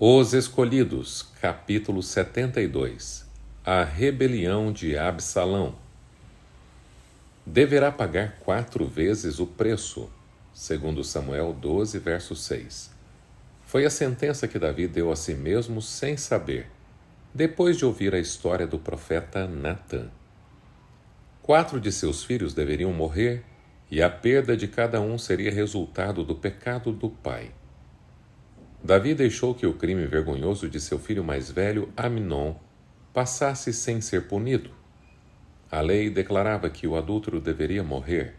Os Escolhidos, capítulo 72. A rebelião de Absalão. Deverá pagar 4 vezes o preço, segundo Samuel 12, verso 6. Foi a sentença que Davi deu a si mesmo sem saber, depois de ouvir a história do profeta Natã. 4 de seus filhos deveriam morrer, e a perda de cada um seria resultado do pecado do pai. Davi deixou que o crime vergonhoso de seu filho mais velho, Amnon, passasse sem ser punido. A lei declarava que o adúltero deveria morrer,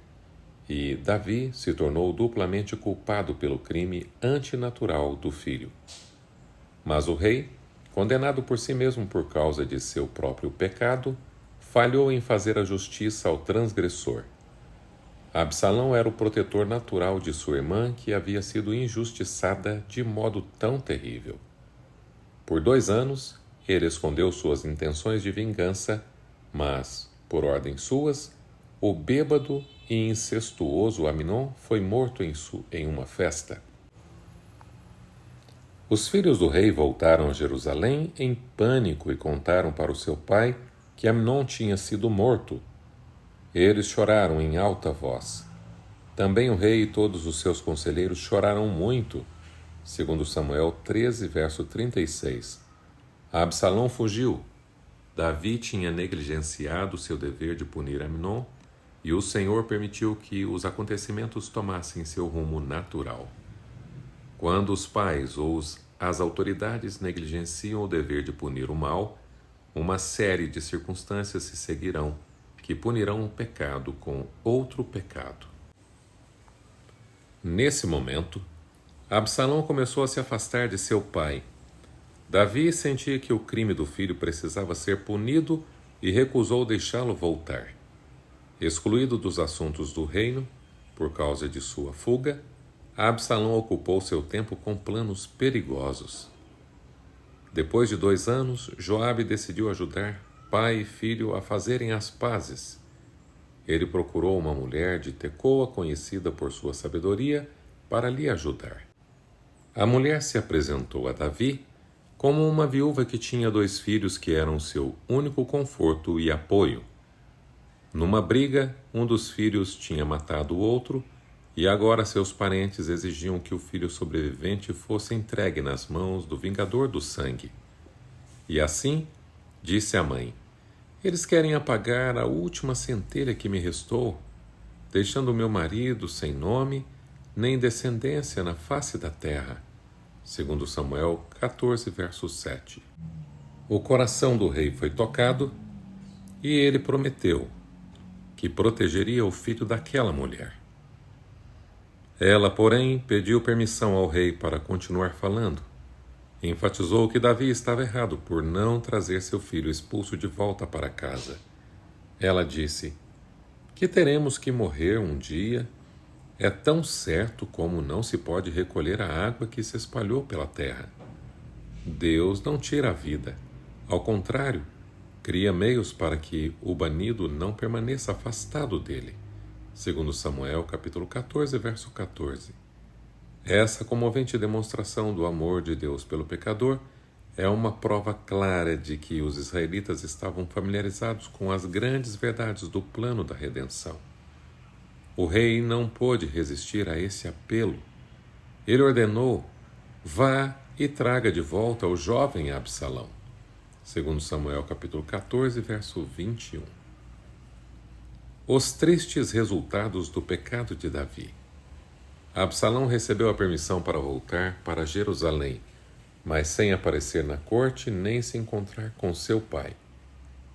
e Davi se tornou duplamente culpado pelo crime antinatural do filho. Mas o rei, condenado por si mesmo por causa de seu próprio pecado, falhou em fazer a justiça ao transgressor. Absalão era o protetor natural de sua irmã, que havia sido injustiçada de modo tão terrível. Por 2 anos, ele escondeu suas intenções de vingança, mas, por ordem suas, o bêbado e incestuoso Amnon foi morto em uma festa. Os filhos do rei voltaram a Jerusalém em pânico e contaram para o seu pai que Amnon tinha sido morto. Eles choraram em alta voz. Também o rei e todos os seus conselheiros choraram muito, segundo Samuel 13, verso 36. Absalão fugiu. Davi tinha negligenciado seu dever de punir Amnon, e o Senhor permitiu que os acontecimentos tomassem seu rumo natural. Quando os pais ou as autoridades negligenciam o dever de punir o mal, uma série de circunstâncias se seguirão, que punirão o pecado com outro pecado. Nesse momento, Absalão começou a se afastar de seu pai. Davi sentia que o crime do filho precisava ser punido e recusou deixá-lo voltar. Excluído dos assuntos do reino, por causa de sua fuga, Absalão ocupou seu tempo com planos perigosos. Depois de 2 anos, Joabe decidiu ajudar pai e filho a fazerem as pazes. Ele procurou uma mulher de Tecoa conhecida por sua sabedoria para lhe ajudar. A mulher se apresentou a Davi como uma viúva que tinha 2 filhos que eram seu único conforto e apoio. Numa briga, um dos filhos tinha matado o outro, e agora seus parentes exigiam que o filho sobrevivente fosse entregue nas mãos do vingador do sangue. E assim, disse a mãe: eles querem apagar a última centelha que me restou, deixando meu marido sem nome, nem descendência na face da terra. Segundo Samuel 14, verso 7. O coração do rei foi tocado, e ele prometeu que protegeria o filho daquela mulher. Ela, porém, pediu permissão ao rei para continuar falando. Enfatizou que Davi estava errado por não trazer seu filho expulso de volta para casa. Ela disse: que teremos que morrer um dia é tão certo como não se pode recolher a água que se espalhou pela terra. Deus não tira a vida. Ao contrário, cria meios para que o banido não permaneça afastado dele. Segundo Samuel, capítulo 14, verso 14. Essa comovente demonstração do amor de Deus pelo pecador é uma prova clara de que os israelitas estavam familiarizados com as grandes verdades do plano da redenção. O rei não pôde resistir a esse apelo. Ele ordenou: vá e traga de volta o jovem Absalão. Segundo Samuel, capítulo 14, verso 21. Os tristes resultados do pecado de Davi. Absalão recebeu a permissão para voltar para Jerusalém, mas sem aparecer na corte nem se encontrar com seu pai.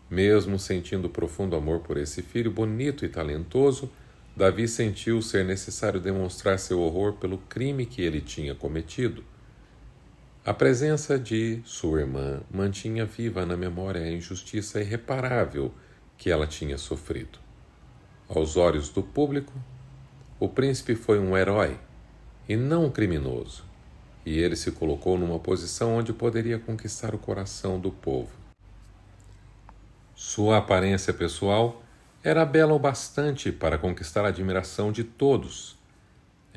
Mesmo sentindo profundo amor por esse filho bonito e talentoso, Davi sentiu ser necessário demonstrar seu horror pelo crime que ele tinha cometido. A presença de sua irmã mantinha viva na memória a injustiça irreparável que ela tinha sofrido. Aos olhos do público, o príncipe foi um herói e não um criminoso, e ele se colocou numa posição onde poderia conquistar o coração do povo. Sua aparência pessoal era bela o bastante para conquistar a admiração de todos.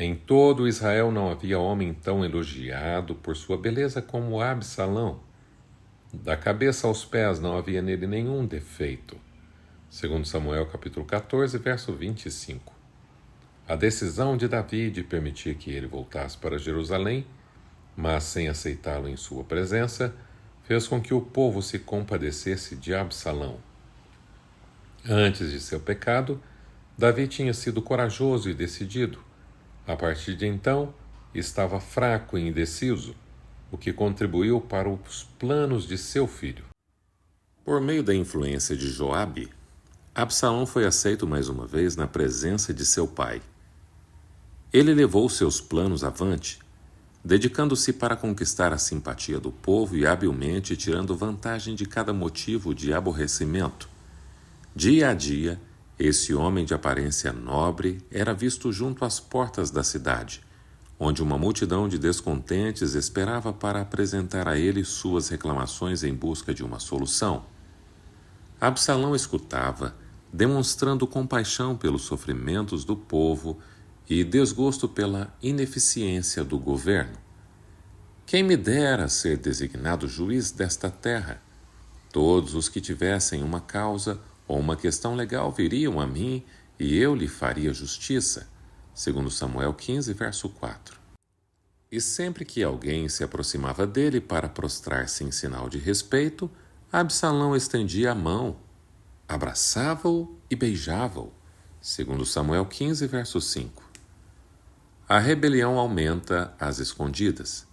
Em todo Israel não havia homem tão elogiado por sua beleza como Absalão. Da cabeça aos pés não havia nele nenhum defeito. Segundo Samuel capítulo 14, verso 25. A decisão de Davi de permitir que ele voltasse para Jerusalém, mas sem aceitá-lo em sua presença, fez com que o povo se compadecesse de Absalão. Antes de seu pecado, Davi tinha sido corajoso e decidido. A partir de então, estava fraco e indeciso, o que contribuiu para os planos de seu filho. Por meio da influência de Joabe, Absalão foi aceito mais uma vez na presença de seu pai. Ele levou seus planos avante, dedicando-se para conquistar a simpatia do povo e habilmente tirando vantagem de cada motivo de aborrecimento. Dia a dia, esse homem de aparência nobre era visto junto às portas da cidade, onde uma multidão de descontentes esperava para apresentar a ele suas reclamações em busca de uma solução. Absalão escutava, demonstrando compaixão pelos sofrimentos do povo e desgosto pela ineficiência do governo. Quem me dera ser designado juiz desta terra? Todos os que tivessem uma causa ou uma questão legal viriam a mim e eu lhe faria justiça. Segundo Samuel 15, verso 4. E sempre que alguém se aproximava dele para prostrar-se em sinal de respeito, Absalão estendia a mão, abraçava-o e beijava-o. Segundo Samuel 15, verso 5. A rebelião aumenta às escondidas.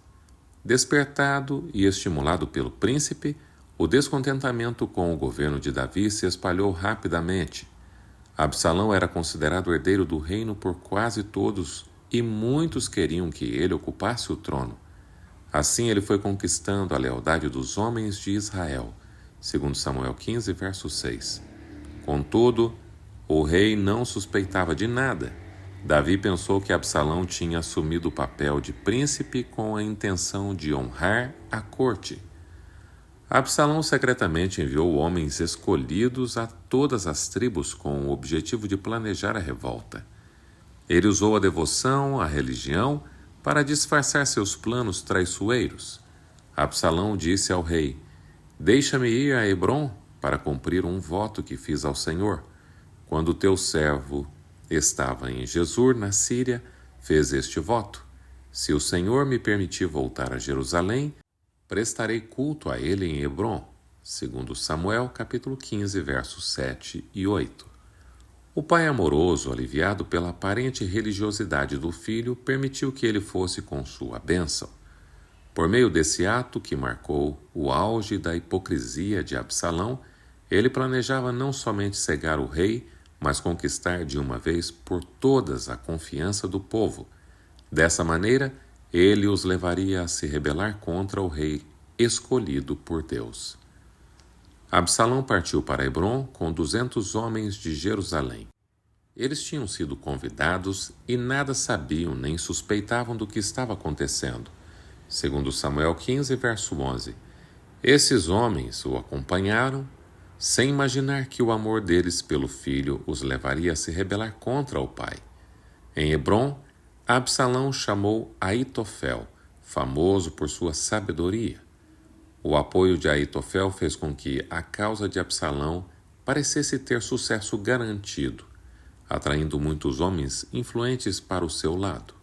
Despertado e estimulado pelo príncipe, o descontentamento com o governo de Davi se espalhou rapidamente. Absalão era considerado herdeiro do reino por quase todos e muitos queriam que ele ocupasse o trono. Assim ele foi conquistando a lealdade dos homens de Israel, segundo Samuel 15, verso 6. Contudo, o rei não suspeitava de nada. Davi pensou que Absalão tinha assumido o papel de príncipe com a intenção de honrar a corte. Absalão secretamente enviou homens escolhidos a todas as tribos com o objetivo de planejar a revolta. Ele usou a devoção à religião para disfarçar seus planos traiçoeiros. Absalão disse ao rei: "Deixa-me ir a Hebrom para cumprir um voto que fiz ao Senhor. Quando teu servo estava em Jesur, na Síria, fez este voto: se o Senhor me permitir voltar a Jerusalém, prestarei culto a ele em Hebrom. Segundo Samuel, capítulo 15, versos 7 e 8. O pai amoroso, aliviado pela aparente religiosidade do filho, permitiu que ele fosse com sua bênção. Por meio desse ato, que marcou o auge da hipocrisia de Absalão, ele planejava não somente cegar o rei, mas conquistar de uma vez por todas a confiança do povo. Dessa maneira, ele os levaria a se rebelar contra o rei escolhido por Deus. Absalão partiu para Hebrom com 200 homens de Jerusalém. Eles tinham sido convidados e nada sabiam nem suspeitavam do que estava acontecendo. Segundo Samuel 15, verso 11. Esses homens o acompanharam, sem imaginar que o amor deles pelo filho os levaria a se rebelar contra o pai. Em Hebrom, Absalão chamou Aitofel, famoso por sua sabedoria. O apoio de Aitofel fez com que a causa de Absalão parecesse ter sucesso garantido, atraindo muitos homens influentes para o seu lado.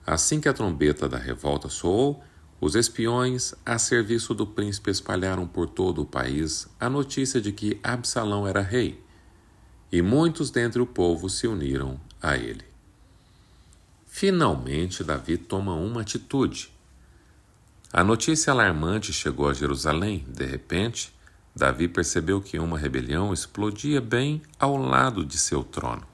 Assim que a trombeta da revolta soou, os espiões a serviço do príncipe espalharam por todo o país a notícia de que Absalão era rei, e muitos dentre o povo se uniram a ele. Finalmente, Davi toma uma atitude. A notícia alarmante chegou a Jerusalém. De repente, Davi percebeu que uma rebelião explodia bem ao lado de seu trono.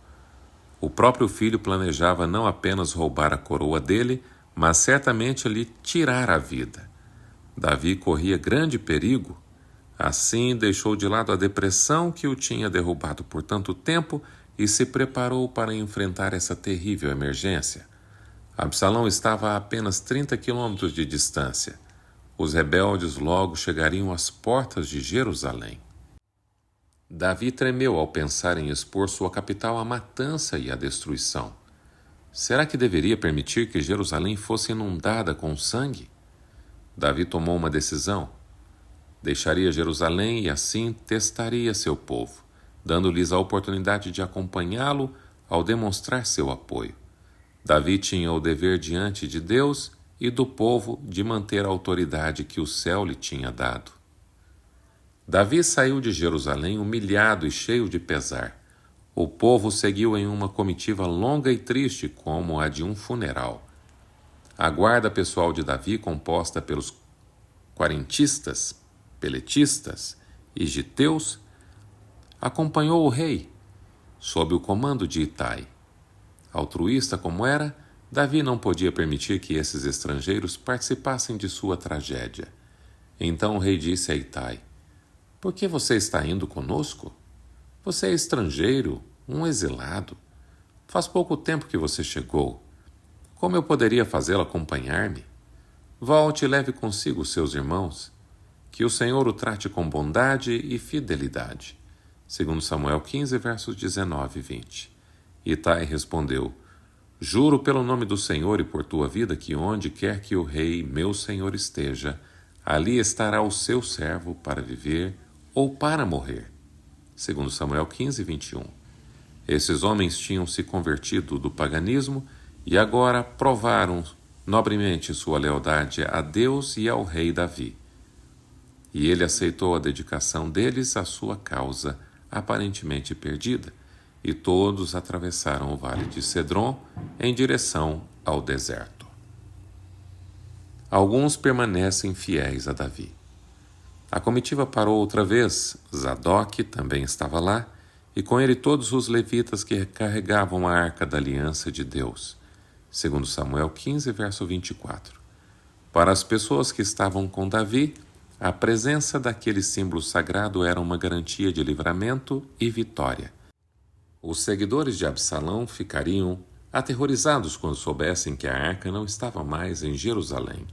O próprio filho planejava não apenas roubar a coroa dele, mas certamente lhe tirar a vida. Davi corria grande perigo. Assim, deixou de lado a depressão que o tinha derrubado por tanto tempo e se preparou para enfrentar essa terrível emergência. Absalão estava a apenas 30 quilômetros de distância. Os rebeldes logo chegariam às portas de Jerusalém. Davi tremeu ao pensar em expor sua capital à matança e à destruição. Será que deveria permitir que Jerusalém fosse inundada com sangue? Davi tomou uma decisão. Deixaria Jerusalém e assim testaria seu povo, dando-lhes a oportunidade de acompanhá-lo ao demonstrar seu apoio. Davi tinha o dever diante de Deus e do povo de manter a autoridade que o céu lhe tinha dado. Davi saiu de Jerusalém humilhado e cheio de pesar. O povo seguiu em uma comitiva longa e triste, como a de um funeral. A guarda pessoal de Davi, composta pelos quarentistas, peletistas e giteus, acompanhou o rei, sob o comando de Itai. Altruísta como era, Davi não podia permitir que esses estrangeiros participassem de sua tragédia. Então o rei disse a Itai: "Por que você está indo conosco? Você é estrangeiro, um exilado. Faz pouco tempo que você chegou. Como eu poderia fazê-lo acompanhar-me? Volte e leve consigo seus irmãos. Que o Senhor o trate com bondade e fidelidade." Segundo Samuel 15, versos 19 e 20. Itai respondeu: "Juro pelo nome do Senhor e por tua vida que onde quer que o rei, meu senhor, esteja, ali estará o seu servo para viver ou para morrer." Segundo Samuel 15, 21. Esses homens tinham se convertido do paganismo e agora provaram nobremente sua lealdade a Deus e ao rei Davi. E ele aceitou a dedicação deles à sua causa, aparentemente perdida, e todos atravessaram o vale de Cedron em direção ao deserto. Alguns permanecem fiéis a Davi. A comitiva parou outra vez. Zadok também estava lá, e com ele todos os levitas que carregavam a arca da aliança de Deus. Segundo Samuel 15, verso 24. Para as pessoas que estavam com Davi, a presença daquele símbolo sagrado era uma garantia de livramento e vitória. Os seguidores de Absalão ficariam aterrorizados quando soubessem que a arca não estava mais em Jerusalém.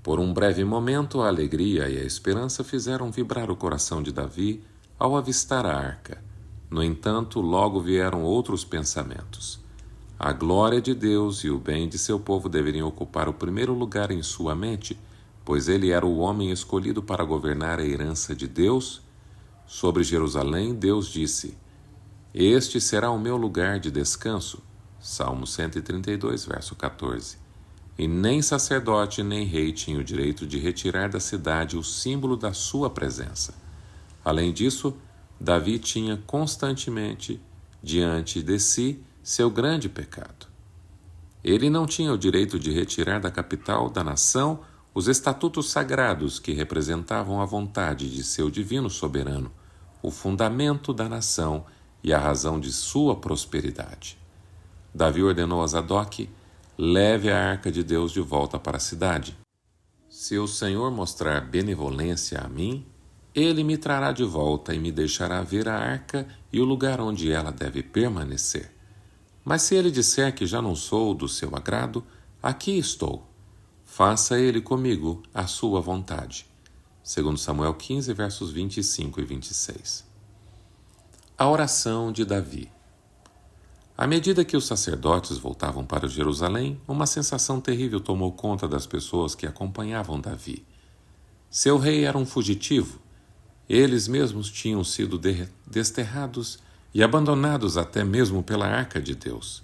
Por um breve momento, a alegria e a esperança fizeram vibrar o coração de Davi ao avistar a arca. No entanto, logo vieram outros pensamentos. A glória de Deus e o bem de seu povo deveriam ocupar o primeiro lugar em sua mente, pois ele era o homem escolhido para governar a herança de Deus. Sobre Jerusalém, Deus disse: "Este será o meu lugar de descanso." Salmo 132, verso 14. E nem sacerdote nem rei tinha o direito de retirar da cidade o símbolo da sua presença. Além disso, Davi tinha constantemente diante de si seu grande pecado. Ele não tinha o direito de retirar da capital da nação os estatutos sagrados que representavam a vontade de seu divino soberano, o fundamento da nação e a razão de sua prosperidade. Davi ordenou a Zadok: "Leve a arca de Deus de volta para a cidade. Se o Senhor mostrar benevolência a mim, ele me trará de volta e me deixará ver a arca e o lugar onde ela deve permanecer. Mas se ele disser que já não sou do seu agrado, aqui estou. Faça ele comigo a sua vontade." Segundo Samuel 15, versos 25 e 26. A oração de Davi. À medida que os sacerdotes voltavam para Jerusalém, uma sensação terrível tomou conta das pessoas que acompanhavam Davi. Seu rei era um fugitivo. Eles mesmos tinham sido desterrados e abandonados até mesmo pela arca de Deus.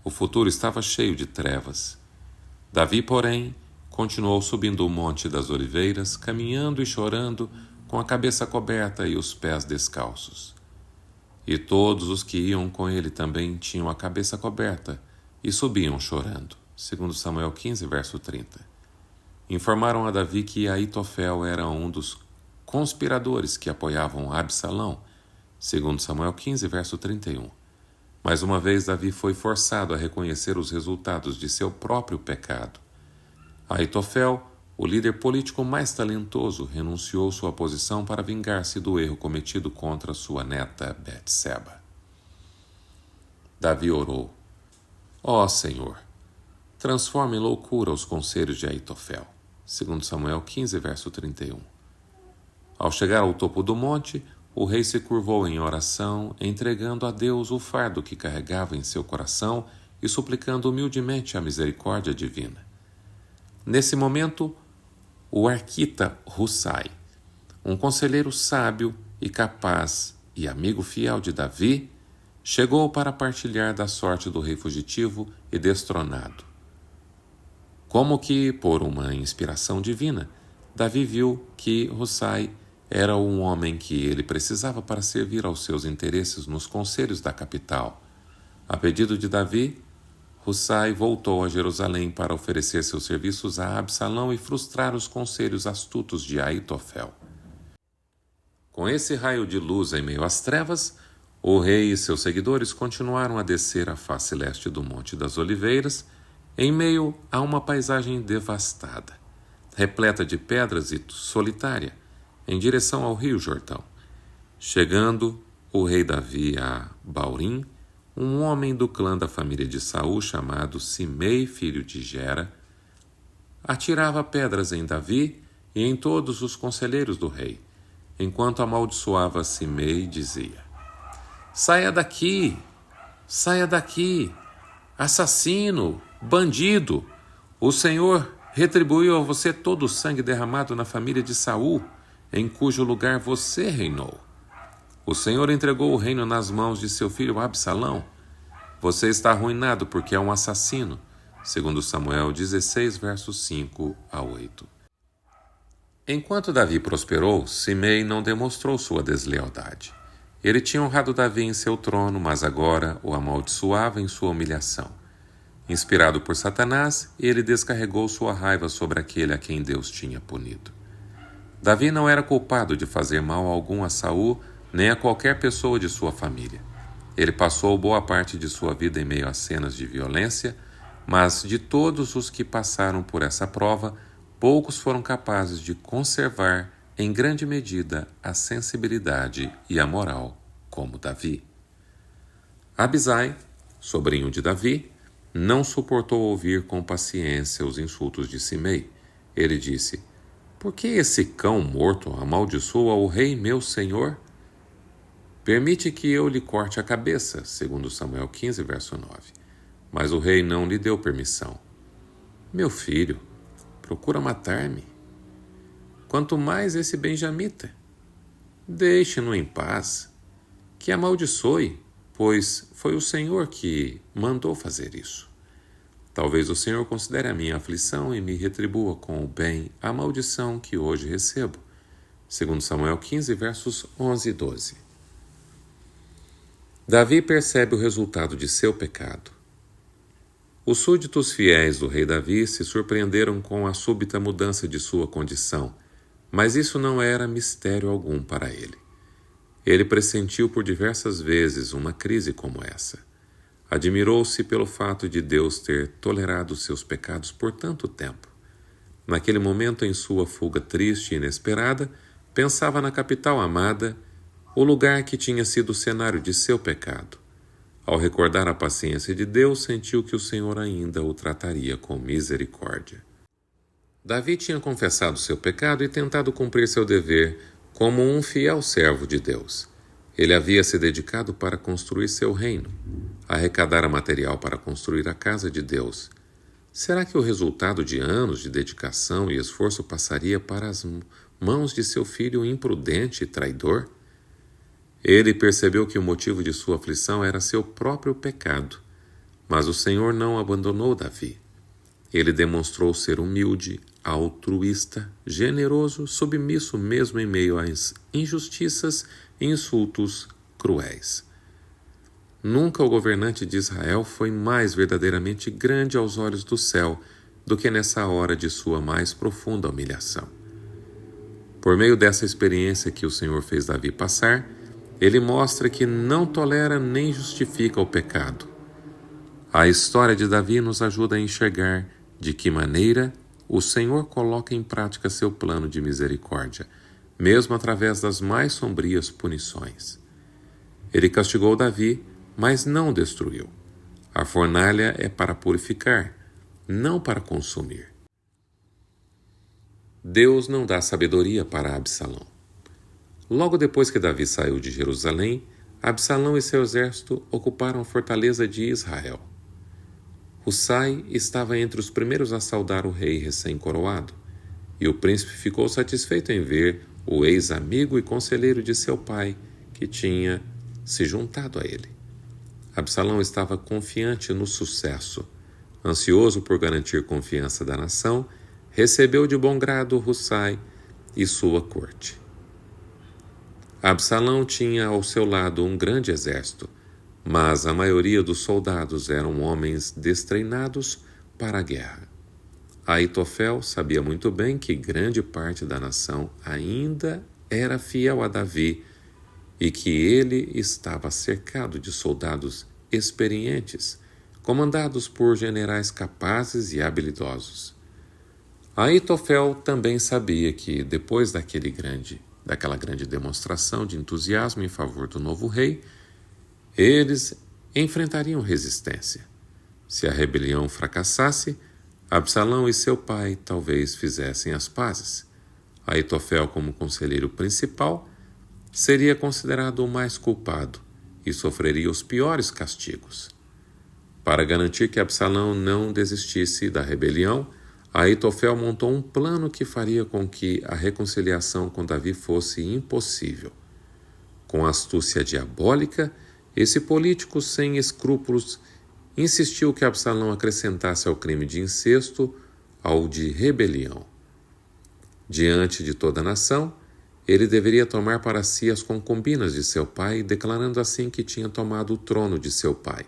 O futuro estava cheio de trevas. Davi, porém, continuou subindo o Monte das Oliveiras, caminhando e chorando, com a cabeça coberta e os pés descalços. E todos os que iam com ele também tinham a cabeça coberta e subiam chorando. Segundo Samuel 15, verso 30. Informaram a Davi que Aitofel era um dos conspiradores que apoiavam Absalão. Segundo Samuel 15, verso 31. Mais uma vez, Davi foi forçado a reconhecer os resultados de seu próprio pecado. Aitofel, o líder político mais talentoso, renunciou sua posição para vingar-se do erro cometido contra sua neta Betseba. Davi orou: "Ó Senhor, transforma em loucura os conselhos de Aitofel." Segundo Samuel 15, verso 31. Ao chegar ao topo do monte, o rei se curvou em oração, entregando a Deus o fardo que carregava em seu coração e suplicando humildemente a misericórdia divina. Nesse momento, o arquita Husai, um conselheiro sábio e capaz e amigo fiel de Davi, chegou para partilhar da sorte do rei fugitivo e destronado. Como que, por uma inspiração divina, Davi viu que Husai era um homem que ele precisava para servir aos seus interesses nos conselhos da capital. A pedido de Davi, Husai voltou a Jerusalém para oferecer seus serviços a Absalão e frustrar os conselhos astutos de Aitofel. Com esse raio de luz em meio às trevas, o rei e seus seguidores continuaram a descer a face leste do Monte das Oliveiras, em meio a uma paisagem devastada, repleta de pedras e solitária, em direção ao rio Jordão. Chegando o rei Davi a Baurim, um homem do clã da família de Saul, chamado Simei, filho de Gera, atirava pedras em Davi e em todos os conselheiros do rei, enquanto amaldiçoava Simei, dizia: Saia daqui! Saia daqui! Assassino! Bandido! O Senhor retribuiu a você todo o sangue derramado na família de Saul, em cujo lugar você reinou. O Senhor entregou o reino nas mãos de seu filho Absalão. Você está arruinado porque é um assassino. Segundo Samuel 16, versos 5 a 8. Enquanto Davi prosperou, Simei não demonstrou sua deslealdade. Ele tinha honrado Davi em seu trono, mas agora o amaldiçoava em sua humilhação. Inspirado por Satanás, ele descarregou sua raiva sobre aquele a quem Deus tinha punido. Davi não era culpado de fazer mal algum a Saul, nem a qualquer pessoa de sua família. Ele passou boa parte de sua vida em meio a cenas de violência, mas de todos os que passaram por essa prova, poucos foram capazes de conservar, em grande medida, a sensibilidade e a moral, como Davi. Abisai, sobrinho de Davi, não suportou ouvir com paciência os insultos de Simei. Ele disse: Por que esse cão morto amaldiçoa o rei meu senhor? Permite que eu lhe corte a cabeça, segundo Samuel 15, verso 9. Mas o rei não lhe deu permissão. Meu filho, procura matar-me. Quanto mais esse benjamita. Deixe-no em paz, que amaldiçoe, pois foi o Senhor que mandou fazer isso. Talvez o Senhor considere a minha aflição e me retribua com o bem a maldição que hoje recebo. Segundo Samuel 15, versos 11 e 12. Davi percebe o resultado de seu pecado. Os súditos fiéis do rei Davi se surpreenderam com a súbita mudança de sua condição, mas isso não era mistério algum para ele. Ele pressentiu por diversas vezes uma crise como essa. Admirou-se pelo fato de Deus ter tolerado seus pecados por tanto tempo. Naquele momento, em sua fuga triste e inesperada, pensava na capital amada, o lugar que tinha sido o cenário de seu pecado. Ao recordar a paciência de Deus, sentiu que o Senhor ainda o trataria com misericórdia. Davi tinha confessado seu pecado e tentado cumprir seu dever como um fiel servo de Deus. Ele havia se dedicado para construir seu reino, arrecadar material para construir a casa de Deus. Será que o resultado de anos de dedicação e esforço passaria para as mãos de seu filho imprudente e traidor? Ele percebeu que o motivo de sua aflição era seu próprio pecado, mas o Senhor não abandonou Davi. Ele demonstrou ser humilde, altruísta, generoso, submisso mesmo em meio às injustiças e insultos cruéis. Nunca o governante de Israel foi mais verdadeiramente grande aos olhos do céu do que nessa hora de sua mais profunda humilhação. Por meio dessa experiência que o Senhor fez Davi passar, ele mostra que não tolera nem justifica o pecado. A história de Davi nos ajuda a enxergar de que maneira o Senhor coloca em prática seu plano de misericórdia, mesmo através das mais sombrias punições. Ele castigou Davi, mas não o destruiu. A fornalha é para purificar, não para consumir. Deus não dá sabedoria para Absalão. Logo depois que Davi saiu de Jerusalém, Absalão e seu exército ocuparam a fortaleza de Israel. Husai estava entre os primeiros a saudar o rei recém-coroado, e o príncipe ficou satisfeito em ver o ex-amigo e conselheiro de seu pai, que tinha se juntado a ele. Absalão estava confiante no sucesso. Ansioso por garantir confiança da nação, recebeu de bom grado Husai e sua corte. Absalão tinha ao seu lado um grande exército, mas a maioria dos soldados eram homens destreinados para a guerra. Aitofel sabia muito bem que grande parte da nação ainda era fiel a Davi e que ele estava cercado de soldados experientes, comandados por generais capazes e habilidosos. Aitofel também sabia que, depois daquela grande demonstração de entusiasmo em favor do novo rei, eles enfrentariam resistência. Se a rebelião fracassasse, Absalão e seu pai talvez fizessem as pazes. Aitofel, como conselheiro principal, seria considerado o mais culpado e sofreria os piores castigos. Para garantir que Absalão não desistisse da rebelião, Aitofel montou um plano que faria com que a reconciliação com Davi fosse impossível. Com astúcia diabólica, esse político sem escrúpulos insistiu que Absalão acrescentasse ao crime de incesto ao de rebelião. Diante de toda a nação, ele deveria tomar para si as concubinas de seu pai, declarando assim que tinha tomado o trono de seu pai.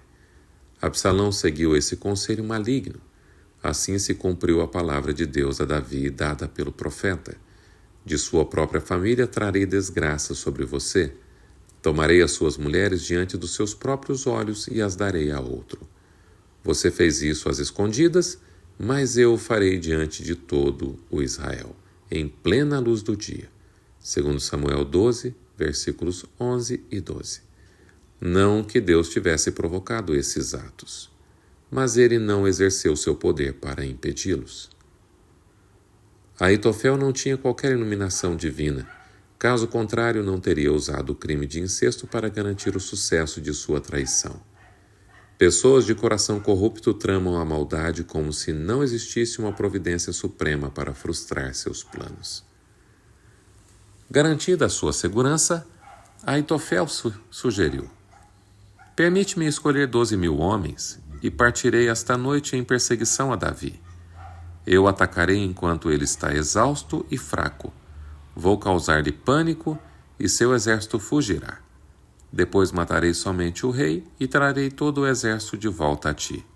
Absalão seguiu esse conselho maligno. Assim se cumpriu a palavra de Deus a Davi dada pelo profeta: de sua própria família trarei desgraça sobre você. Tomarei as suas mulheres diante dos seus próprios olhos e as darei a outro. Você fez isso às escondidas, mas eu o farei diante de todo o Israel, em plena luz do dia. Segundo Samuel 12, versículos 11 e 12. Não que Deus tivesse provocado esses atos, mas ele não exerceu seu poder para impedi-los. Aitofel não tinha qualquer iluminação divina. Caso contrário, não teria usado o crime de incesto para garantir o sucesso de sua traição. Pessoas de coração corrupto tramam a maldade como se não existisse uma providência suprema para frustrar seus planos. Garantida a sua segurança, Aitofel sugeriu: permite-me escolher 12.000 homens e partirei esta noite em perseguição a Davi. Eu atacarei enquanto ele está exausto e fraco. Vou causar-lhe pânico e seu exército fugirá. Depois matarei somente o rei e trarei todo o exército de volta a ti.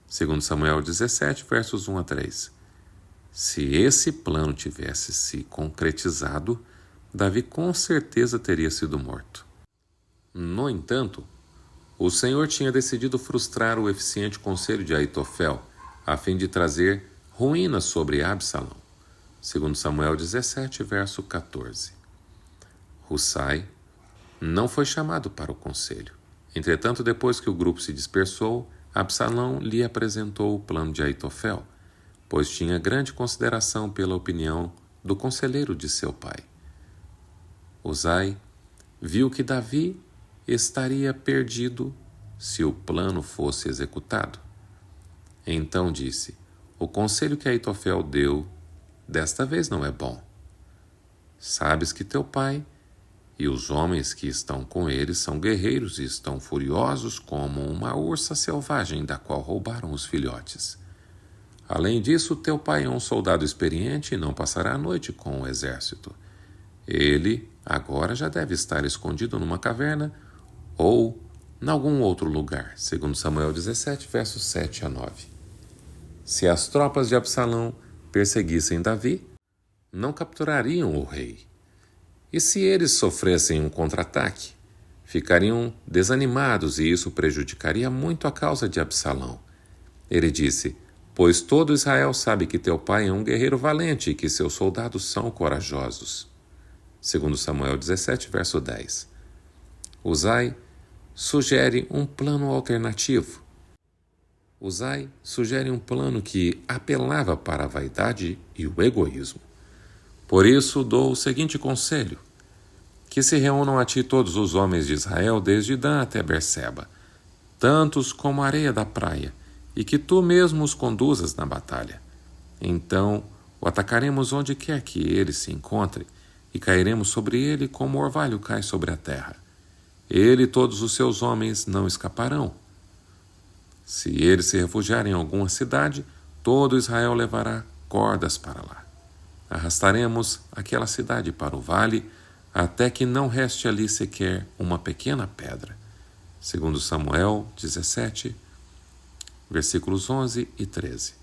Segundo Samuel 17, versos 1 a 3. Se esse plano tivesse se concretizado, Davi com certeza teria sido morto. No entanto, o Senhor tinha decidido frustrar o eficiente conselho de Aitofel, a fim de trazer ruína sobre Absalão. Segundo Samuel 17, verso 14. Husai não foi chamado para o conselho. Entretanto, depois que o grupo se dispersou, Absalão lhe apresentou o plano de Aitofel, pois tinha grande consideração pela opinião do conselheiro de seu pai. Husai viu que Davi estaria perdido se o plano fosse executado. Então disse: o conselho que Aitofel deu desta vez não é bom. Sabes que teu pai e os homens que estão com ele são guerreiros e estão furiosos como uma ursa selvagem da qual roubaram os filhotes. Além disso, teu pai é um soldado experiente e não passará a noite com o exército. Ele agora já deve estar escondido numa caverna ou em algum outro lugar, segundo Samuel 17, versos 7 a 9. Se as tropas de Absalão perseguissem Davi, não capturariam o rei. E se eles sofressem um contra-ataque, ficariam desanimados e isso prejudicaria muito a causa de Absalão. Ele disse: pois todo Israel sabe que teu pai é um guerreiro valente e que seus soldados são corajosos. Segundo Samuel 17, verso 10. Husai sugere um plano alternativo. Husai sugere um plano que apelava para a vaidade e o egoísmo. Por isso dou o seguinte conselho: que se reúnam a ti todos os homens de Israel, desde Dan até Berseba, tantos como a areia da praia, e que tu mesmo os conduzas na batalha. Então o atacaremos onde quer que ele se encontre, e cairemos sobre ele como o orvalho cai sobre a terra. Ele e todos os seus homens não escaparão. Se ele se refugiar em alguma cidade, todo Israel levará cordas para lá. Arrastaremos aquela cidade para o vale, até que não reste ali sequer uma pequena pedra. Segundo Samuel 17, versículos 11 e 13.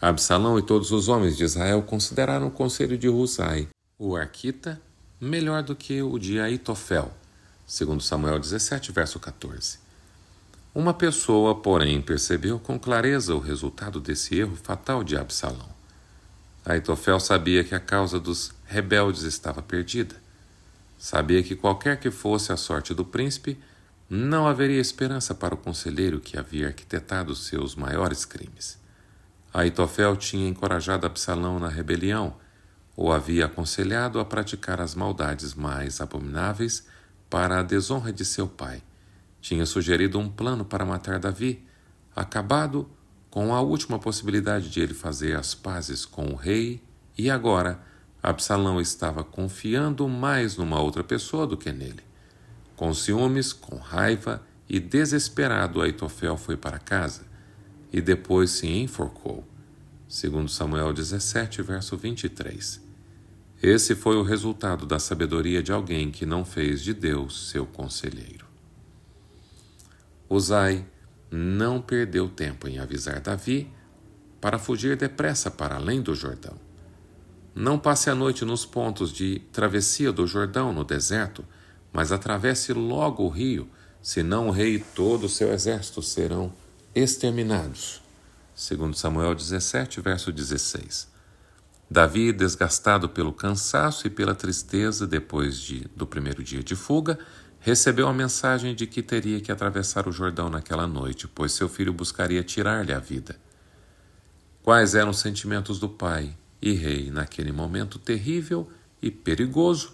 Absalão e todos os homens de Israel consideraram o conselho de Husai, o arquita, melhor do que o de Aitofel. Segundo Samuel 17, verso 14. Uma pessoa, porém, percebeu com clareza o resultado desse erro fatal de Absalão. Aitofel sabia que a causa dos rebeldes estava perdida. Sabia que qualquer que fosse a sorte do príncipe, não haveria esperança para o conselheiro que havia arquitetado seus maiores crimes. Aitofel tinha encorajado Absalão na rebelião, ou havia aconselhado a praticar as maldades mais abomináveis para a desonra de seu pai. Tinha sugerido um plano para matar Davi, acabado com a última possibilidade de ele fazer as pazes com o rei, e agora Absalão estava confiando mais numa outra pessoa do que nele. Com ciúmes, com raiva e desesperado, Aitofel foi para casa e depois se enforcou. Segundo Samuel 17, verso 23. Esse foi o resultado da sabedoria de alguém que não fez de Deus seu conselheiro. Husai não perdeu tempo em avisar Davi para fugir depressa para além do Jordão. Não passe a noite nos pontos de travessia do Jordão no deserto, mas atravesse logo o rio, senão o rei e todo o seu exército serão exterminados. Segundo Samuel 17, verso 16. Davi, desgastado pelo cansaço e pela tristeza depois do primeiro dia de fuga, recebeu a mensagem de que teria que atravessar o Jordão naquela noite, pois seu filho buscaria tirar-lhe a vida. Quais eram os sentimentos do pai e rei naquele momento terrível e perigoso?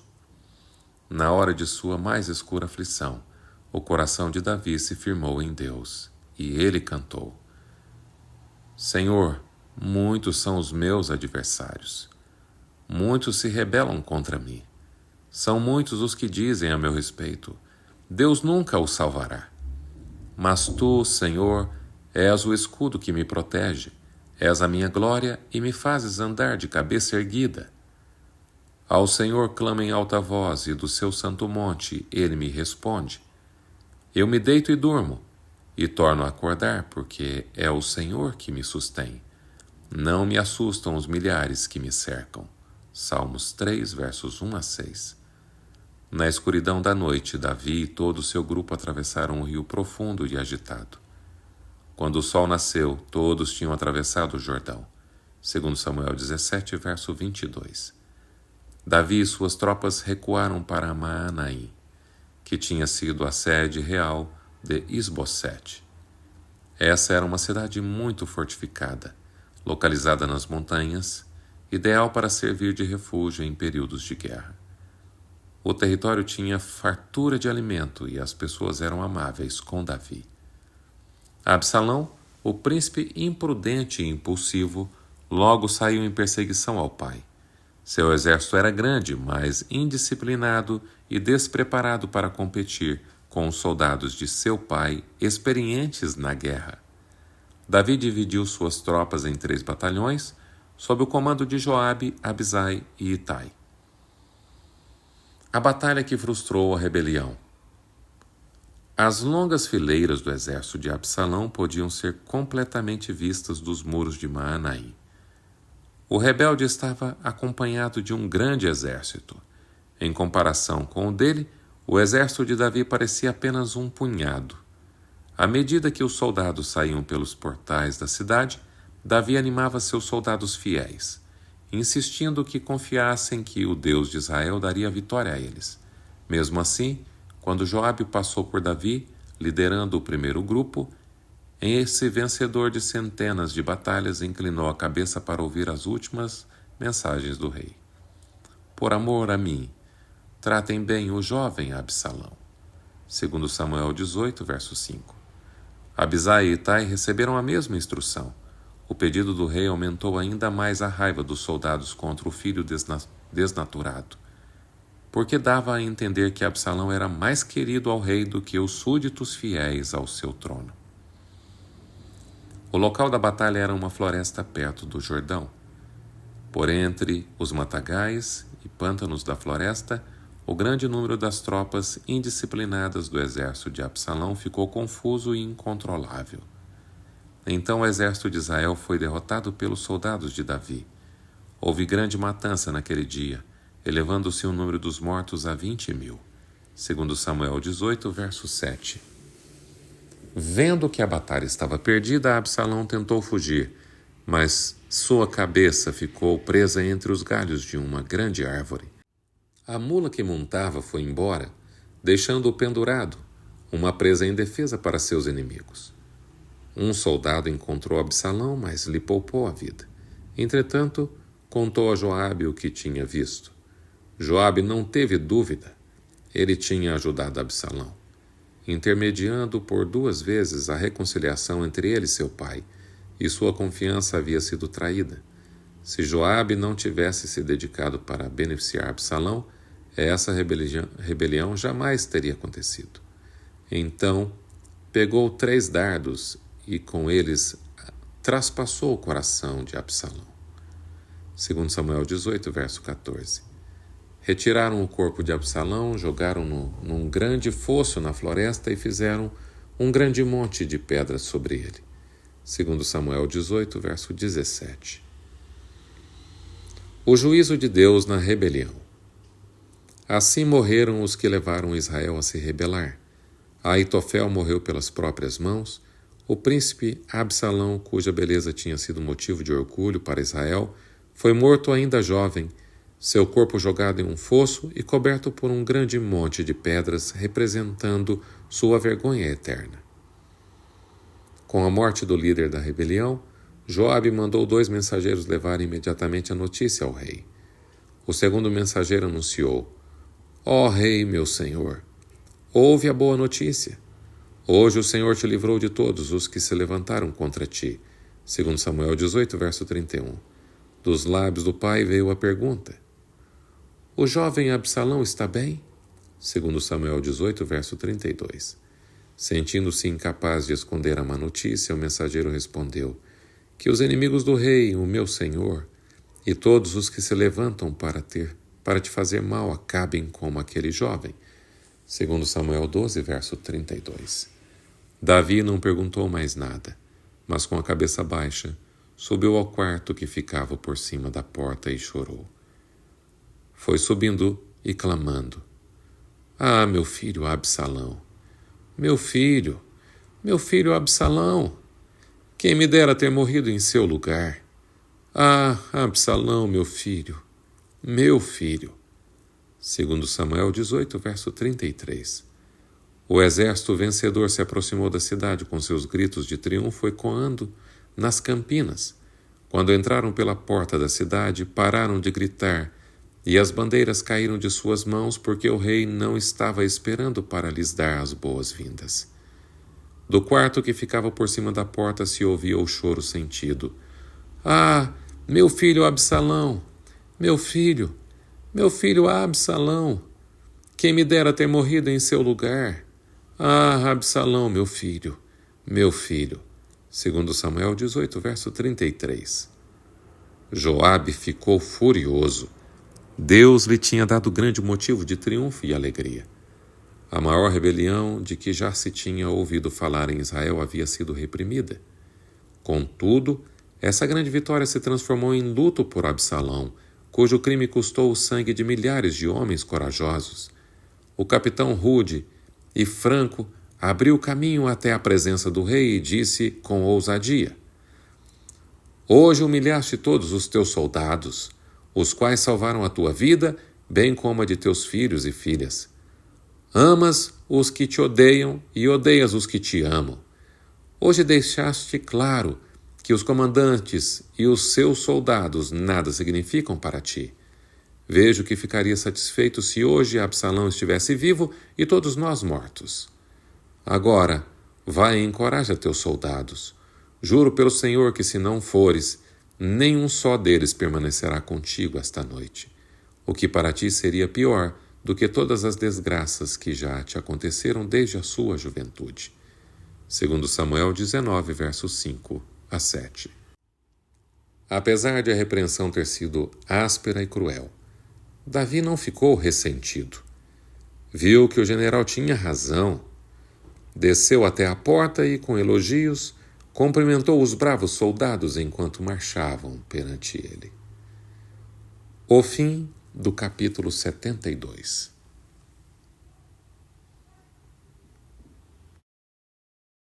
Na hora de sua mais escura aflição, o coração de Davi se firmou em Deus, e ele cantou: Senhor, muitos são os meus adversários. Muitos se rebelam contra mim. São muitos os que dizem a meu respeito: Deus nunca o salvará. Mas tu, Senhor, és o escudo que me protege, és a minha glória e me fazes andar de cabeça erguida. Ao Senhor clamo em alta voz, e do seu santo monte ele me responde. Eu me deito e durmo, e torno a acordar, porque é o Senhor que me sustém. Não me assustam os milhares que me cercam. Salmos 3, versos 1 a 6. Na escuridão da noite, Davi e todo o seu grupo atravessaram um rio profundo e agitado. Quando o sol nasceu, todos tinham atravessado o Jordão. Segundo Samuel 17, verso 22. Davi e suas tropas recuaram para Maanaim, que tinha sido a sede real de Isbosete. Essa era uma cidade muito fortificada, localizada nas montanhas, ideal para servir de refúgio em períodos de guerra. O território tinha fartura de alimento e as pessoas eram amáveis com Davi. Absalão, o príncipe imprudente e impulsivo, logo saiu em perseguição ao pai. Seu exército era grande, mas indisciplinado e despreparado para competir com os soldados de seu pai, experientes na guerra. Davi dividiu suas tropas em 3 batalhões, sob o comando de Joabe, Abisai e Itai. A batalha que frustrou a rebelião. As longas fileiras do exército de Absalão podiam ser completamente vistas dos muros de Maanaim. O rebelde estava acompanhado de um grande exército. Em comparação com o dele, o exército de Davi parecia apenas um punhado. À medida que os soldados saíam pelos portais da cidade, Davi animava seus soldados fiéis, insistindo que confiassem que o Deus de Israel daria vitória a eles. Mesmo assim, quando Joabe passou por Davi, liderando o primeiro grupo, esse vencedor de centenas de batalhas inclinou a cabeça para ouvir as últimas mensagens do rei. Por amor a mim, tratem bem o jovem Absalão. Segundo Samuel 18, verso 5. Abisai e Itai receberam a mesma instrução. O pedido do rei aumentou ainda mais a raiva dos soldados contra o filho desnaturado, porque dava a entender que Absalão era mais querido ao rei do que os súditos fiéis ao seu trono. O local da batalha era uma floresta perto do Jordão. Por entre os matagais e pântanos da floresta, o grande número das tropas indisciplinadas do exército de Absalão ficou confuso e incontrolável. Então o exército de Israel foi derrotado pelos soldados de Davi. Houve grande matança naquele dia, elevando-se o número dos mortos a 20.000. Segundo Samuel 18, verso 7. Vendo que a batalha estava perdida, Absalão tentou fugir, mas sua cabeça ficou presa entre os galhos de uma grande árvore. A mula que montava foi embora, deixando-o pendurado, uma presa indefesa para seus inimigos. Um soldado encontrou Absalão, mas lhe poupou a vida. Entretanto, contou a Joabe o que tinha visto. Joabe não teve dúvida. Ele tinha ajudado Absalão, intermediando por 2 vezes a reconciliação entre ele e seu pai, e sua confiança havia sido traída. Se Joabe não tivesse se dedicado para beneficiar Absalão, essa rebelião jamais teria acontecido. Então, pegou 3 dardos e com eles traspassou o coração de Absalão. Segundo Samuel 18, verso 14. Retiraram o corpo de Absalão, jogaram-no num grande fosso na floresta e fizeram um grande monte de pedras sobre ele. Segundo Samuel 18, verso 17. O juízo de Deus na rebelião. Assim morreram os que levaram Israel a se rebelar. Aitofel morreu pelas próprias mãos. O príncipe Absalão, cuja beleza tinha sido motivo de orgulho para Israel, foi morto ainda jovem, seu corpo jogado em um fosso e coberto por um grande monte de pedras, representando sua vergonha eterna. Com a morte do líder da rebelião, Joabe mandou 2 mensageiros levar imediatamente a notícia ao rei. O segundo mensageiro anunciou: Ó rei, meu senhor, ouve a boa notícia. Hoje o Senhor te livrou de todos os que se levantaram contra ti. Segundo Samuel 18, verso 31. Dos lábios do pai veio a pergunta: O jovem Absalão está bem? Segundo Samuel 18, verso 32. Sentindo-se incapaz de esconder a má notícia, o mensageiro respondeu: Que os inimigos do rei, o meu senhor, e todos os que se levantam para te fazer mal acabem como aquele jovem. Segundo Samuel 12, verso 32. Davi não perguntou mais nada, mas com a cabeça baixa, subiu ao quarto que ficava por cima da porta e chorou. Foi subindo e clamando: Ah, meu filho Absalão! Meu filho Absalão! Quem me dera ter morrido em seu lugar! Ah, Absalão, meu filho! Meu filho! Segundo Samuel 18, verso 33. O exército vencedor se aproximou da cidade com seus gritos de triunfo ecoando nas campinas. Quando entraram pela porta da cidade, pararam de gritar, e as bandeiras caíram de suas mãos porque o rei não estava esperando para lhes dar as boas-vindas. Do quarto que ficava por cima da porta se ouvia o choro sentido. Ah, meu filho Absalão! Meu filho Absalão! Quem me dera ter morrido em seu lugar! Ah, Absalão, meu filho! Segundo Samuel 18, verso 33. Joabe ficou furioso. Deus lhe tinha dado grande motivo de triunfo e alegria. A maior rebelião de que já se tinha ouvido falar em Israel havia sido reprimida. Contudo, essa grande vitória se transformou em luto por Absalão, cujo crime custou o sangue de milhares de homens corajosos. O capitão rude e franco abriu caminho até a presença do rei e disse com ousadia: Hoje humilhaste todos os teus soldados, os quais salvaram a tua vida, bem como a de teus filhos e filhas. Amas os que te odeiam e odeias os que te amam. Hoje deixaste claro que os comandantes e os seus soldados nada significam para ti. Vejo que ficaria satisfeito se hoje Absalão estivesse vivo e todos nós mortos. Agora, Vai e encoraja teus soldados. Juro pelo Senhor que, se não fores, nenhum só deles permanecerá contigo esta noite, o que para ti seria pior do que todas as desgraças que já te aconteceram desde a sua juventude. Segundo Samuel 19, versos 5 a 7. Apesar de a repreensão ter sido áspera e cruel, Davi não ficou ressentido. Viu que o general tinha razão. Desceu até a porta e, com elogios, cumprimentou os bravos soldados enquanto marchavam perante ele. O fim do capítulo 72.